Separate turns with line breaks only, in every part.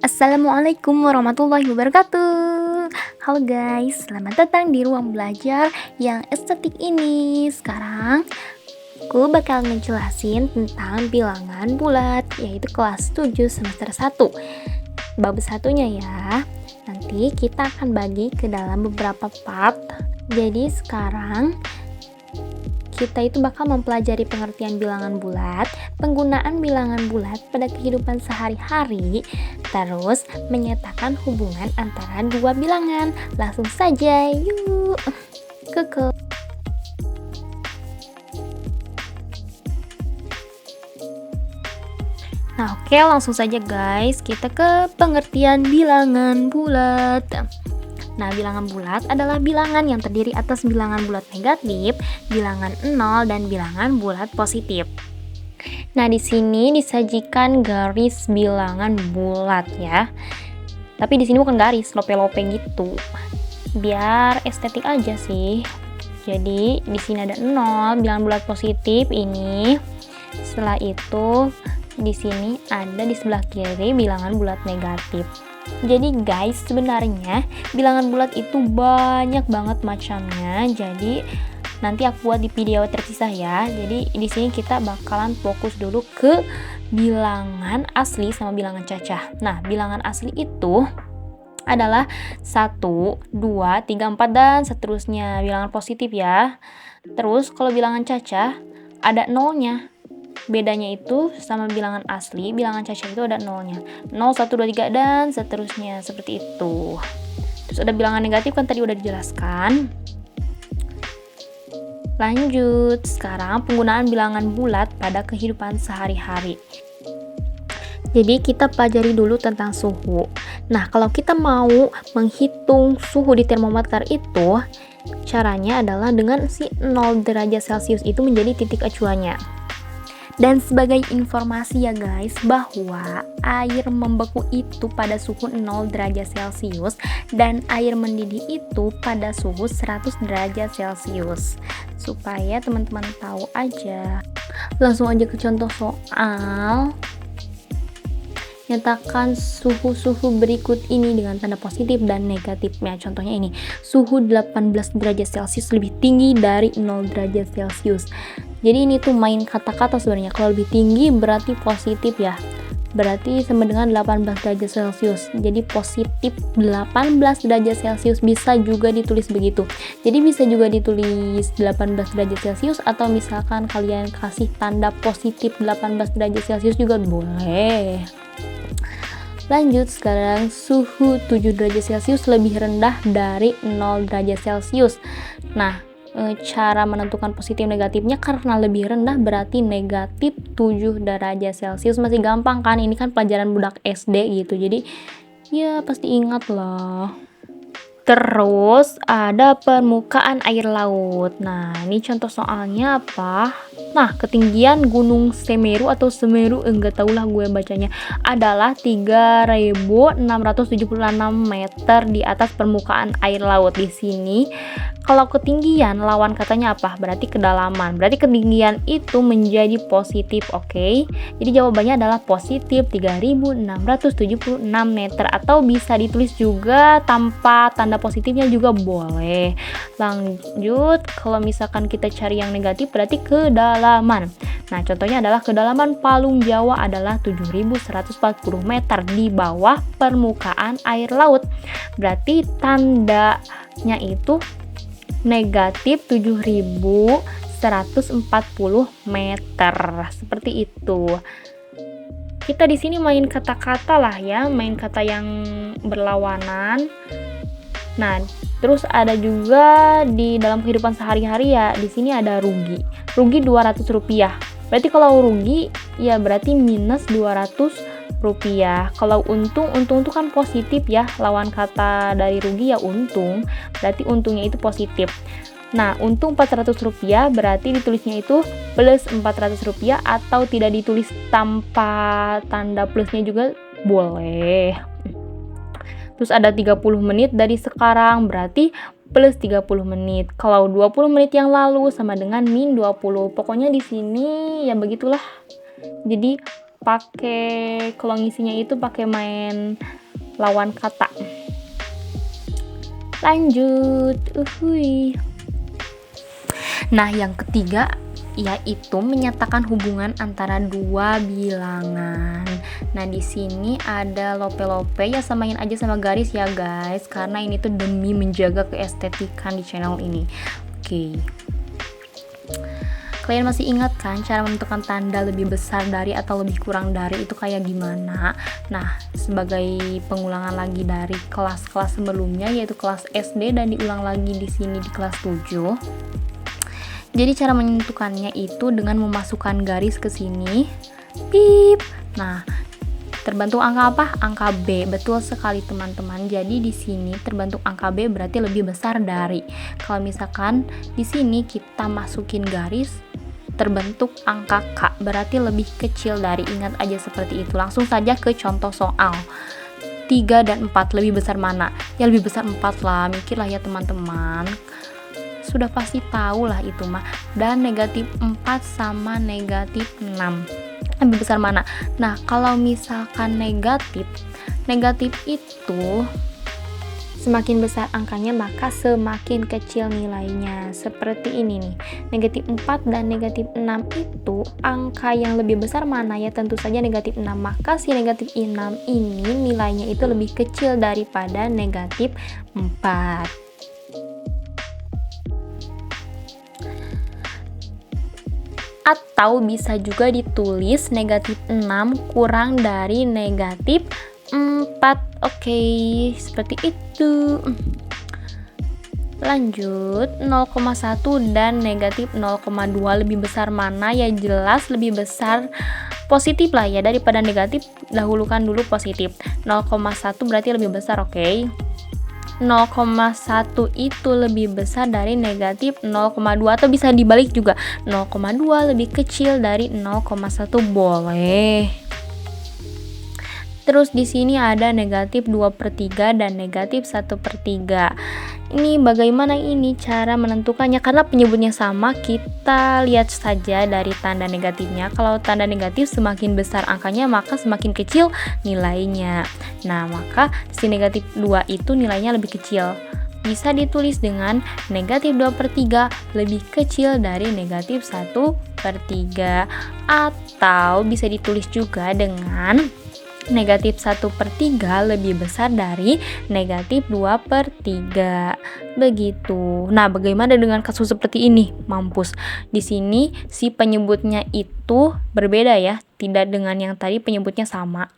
Assalamualaikum warahmatullahi wabarakatuh. Halo guys, selamat datang di ruang belajar yang estetik ini. Sekarang aku bakal ngejelasin tentang bilangan bulat, yaitu kelas 7 semester 1. Bab satunya ya. Nanti kita akan bagi ke dalam beberapa part. Jadi sekarang kita itu bakal mempelajari pengertian bilangan bulat, penggunaan bilangan bulat pada kehidupan sehari-hari, terus menyatakan hubungan antara dua bilangan. Langsung saja, yuk. Keke. Nah, oke, langsung saja guys, kita ke pengertian bilangan bulat. Nah, bilangan bulat adalah bilangan yang terdiri atas bilangan bulat negatif, bilangan 0, dan bilangan bulat positif. Nah, di sini disajikan garis bilangan bulat ya. Tapi di sini bukan garis, lope-lope gitu. Biar estetik aja sih. Jadi, di sini ada 0, bilangan bulat positif ini. Setelah itu, di sini ada di sebelah kiri bilangan bulat negatif. Jadi guys, sebenarnya bilangan bulat itu banyak banget macamnya. Jadi nanti aku buat di video terpisah ya. Jadi di sini kita bakalan fokus dulu ke bilangan asli sama bilangan cacah. Nah, bilangan asli itu adalah 1, 2, 3, 4 dan seterusnya. Bilangan positif ya. Terus kalau bilangan cacah ada nolnya. Bedanya itu sama bilangan asli, bilangan cacah itu ada nolnya. 0, 1, 2, 3 dan seterusnya, seperti itu. Terus ada bilangan negatif kan tadi udah dijelaskan. Lanjut, sekarang penggunaan bilangan bulat pada kehidupan sehari-hari. Jadi kita pelajari dulu tentang suhu. Nah, kalau kita mau menghitung suhu di termometer itu, caranya adalah dengan si 0 derajat Celcius itu menjadi titik acuannya. Dan sebagai informasi ya guys, bahwa air membeku itu pada suhu 0 derajat Celcius dan air mendidih itu pada suhu 100 derajat Celcius. Supaya teman-teman tahu aja. Langsung aja ke contoh soal. Nyatakan suhu-suhu berikut ini dengan tanda positif dan negatifnya. Contohnya ini, suhu 18 derajat Celcius lebih tinggi dari 0 derajat Celcius. Jadi ini tuh main kata-kata sebenarnya. Kalau lebih tinggi berarti positif ya. Berarti sama dengan 18 derajat Celcius. Jadi positif 18 derajat Celcius, bisa juga ditulis begitu. Jadi bisa juga ditulis 18 derajat Celcius atau misalkan kalian kasih tanda positif 18 derajat Celcius juga boleh. Lanjut, sekarang suhu 7 derajat Celcius lebih rendah dari 0 derajat Celcius. Nah, cara menentukan positif negatifnya karena lebih rendah berarti negatif 7 derajat Celcius. Masih gampang kan, ini kan pelajaran budak SD gitu, jadi ya pasti ingat lah. Terus ada permukaan air laut. Nah, ini contoh soalnya apa? Nah, ketinggian Gunung Semeru atau Semeru, enggak tahulah gue bacanya, adalah 3.676 meter di atas permukaan air laut. Di sini kalau ketinggian lawan katanya apa? Berarti kedalaman. Berarti ketinggian itu menjadi positif, oke? Jadi jawabannya adalah positif 3.676 meter, atau bisa ditulis juga tanpa tanda positifnya juga boleh. Lanjut, kalau misalkan kita cari yang negatif berarti kedalaman. Nah, contohnya adalah kedalaman Palung Jawa adalah 7.140 meter di bawah permukaan air laut. Berarti tandanya itu negatif 7.140 meter. Seperti itu. Kita di sini main kata-kata lah ya, main kata yang berlawanan. Nah, terus ada juga di dalam kehidupan sehari-hari ya, di sini ada rugi. Rugi 200 rupiah. Berarti kalau rugi ya berarti minus 200 rupiah. Kalau untung itu kan positif ya, lawan kata dari rugi ya untung, berarti untungnya itu positif. Nah, untung 400 rupiah berarti ditulisnya itu plus 400 rupiah, atau tidak ditulis tanpa tanda plusnya juga boleh. Terus ada 30 menit dari sekarang berarti plus 30 menit. Kalau 20 menit yang lalu sama dengan min 20. Pokoknya di sini ya begitulah. Jadi kalau ngisinya itu pakai main lawan kata. Lanjut. Nah, yang ketiga yaitu menyatakan hubungan antara dua bilangan. Nah, di sini ada lope-lope, ya samain aja sama garis ya guys, karena ini tuh demi menjaga keestetikan di channel ini. Oke. Kalian masih ingat kan cara menentukan tanda lebih besar dari atau lebih kurang dari itu kayak gimana? Nah, sebagai pengulangan lagi dari kelas-kelas sebelumnya, yaitu kelas SD dan diulang lagi di sini di kelas 7. Jadi cara menentukannya itu dengan memasukkan garis ke sini. Pip. Nah, terbentuk angka apa? Angka B. Betul sekali teman-teman. Jadi di sini terbentuk angka B berarti lebih besar dari. Kalau misalkan di sini kita masukin garis, terbentuk angka K berarti lebih kecil dari. Ingat aja seperti itu. Langsung saja ke contoh soal. 3 dan 4 lebih besar mana? Ya lebih besar 4 lah. Mikirlah ya teman-teman. Sudah pasti tahu lah itu mah. Dan negatif 4 sama negatif 6 lebih besar mana? Nah, kalau misalkan negatif itu semakin besar angkanya maka semakin kecil nilainya. Seperti ini nih, negatif 4 dan negatif 6 itu angka yang lebih besar mana? Ya tentu saja negatif 6. Maka si negatif 6 ini nilainya itu lebih kecil daripada negatif 4. Atau bisa juga ditulis negatif 6 kurang dari negatif 4. Oke, seperti itu. Lanjut, 0,1 dan negatif 0,2 lebih besar mana? Ya jelas lebih besar positif lah ya daripada negatif. Dahulukan dulu positif. 0,1 berarti lebih besar, oke. 0,1 itu lebih besar dari negatif 0,2 atau bisa dibalik juga. 0,2 lebih kecil dari 0,1 boleh. Terus di sini ada negatif 2/3 dan negatif 1/3. Ini bagaimana ini cara menentukannya? Karena penyebutnya sama, kita lihat saja dari tanda negatifnya. Kalau tanda negatif semakin besar angkanya maka semakin kecil nilainya. Nah, maka si negatif 2 itu nilainya lebih kecil. Bisa ditulis dengan negatif 2/3 lebih kecil dari negatif 1/3. Atau bisa ditulis juga dengan negatif 1/3 lebih besar dari negatif 2/3. Begitu. Nah, bagaimana dengan kasus seperti ini? Mampus. Di sini si penyebutnya itu berbeda ya, tidak dengan yang tadi penyebutnya sama.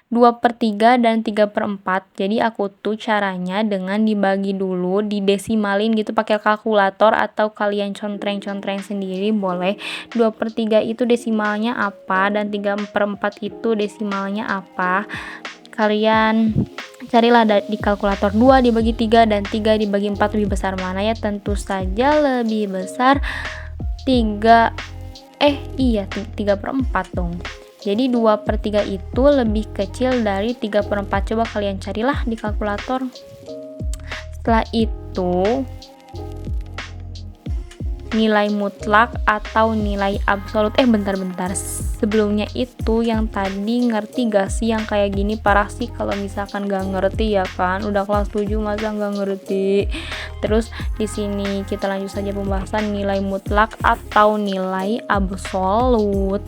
2/3 dan 3/4. Jadi aku tuh caranya dengan dibagi dulu, didesimalin gitu pakai kalkulator atau kalian contreng-contreng sendiri boleh. 2/3 itu desimalnya apa dan 3/4 itu desimalnya apa? Kalian carilah di kalkulator. 2 dibagi 3 dan 3 dibagi 4 lebih besar mana? Ya tentu saja lebih besar 3/4 dong. Jadi 2/3 itu lebih kecil dari 3/4. Coba kalian carilah di kalkulator. Setelah itu nilai mutlak atau nilai absolut. Bentar. Sebelumnya itu yang tadi ngerti gak sih yang kayak gini? Parah sih kalau misalkan gak ngerti ya kan. Udah kelas 7 masa gak ngerti. Terus di sini kita lanjut saja pembahasan nilai mutlak atau nilai absolut.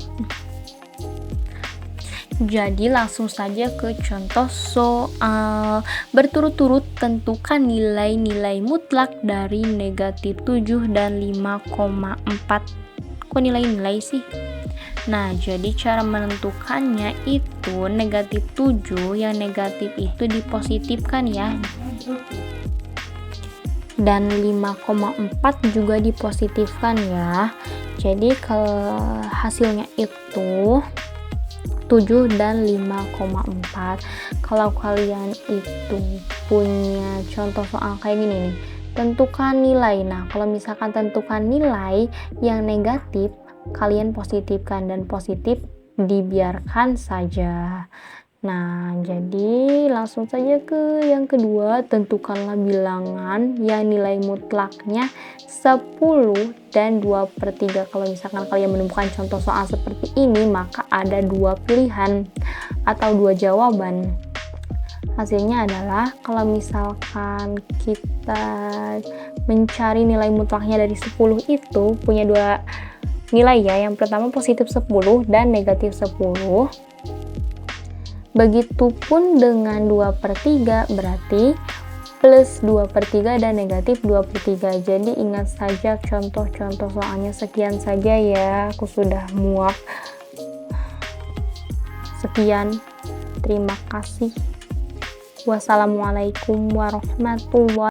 Jadi langsung saja ke contoh soal. Berturut-turut tentukan nilai-nilai mutlak dari negatif 7 dan 5,4. Kok nilai-nilai sih? Nah, jadi cara menentukannya itu negatif 7, yang negatif itu dipositifkan ya. Dan 5,4 juga dipositifkan ya. Jadi kalau hasilnya itu 7 dan 5,4. Kalau kalian itu punya contoh soal kayak gini nih, tentukan nilai. Nah, kalau misalkan tentukan nilai yang negatif, kalian positifkan dan positif dibiarkan saja. Nah, jadi langsung saja ke yang kedua. Tentukanlah bilangan yang nilai mutlaknya 10 dan 2/3. Kalau misalkan kalian menemukan contoh soal seperti ini, maka ada 2 pilihan atau 2 jawaban. Hasilnya adalah kalau misalkan kita mencari nilai mutlaknya dari 10 itu punya 2 nilai ya. Yang pertama positif 10 dan negatif 10. Begitupun dengan 2/3, berarti plus 2/3 dan negatif 2/3. Jadi ingat saja contoh-contoh soalnya. Sekian saja ya, aku sudah muak. Sekian, terima kasih. Wassalamualaikum warahmatullahi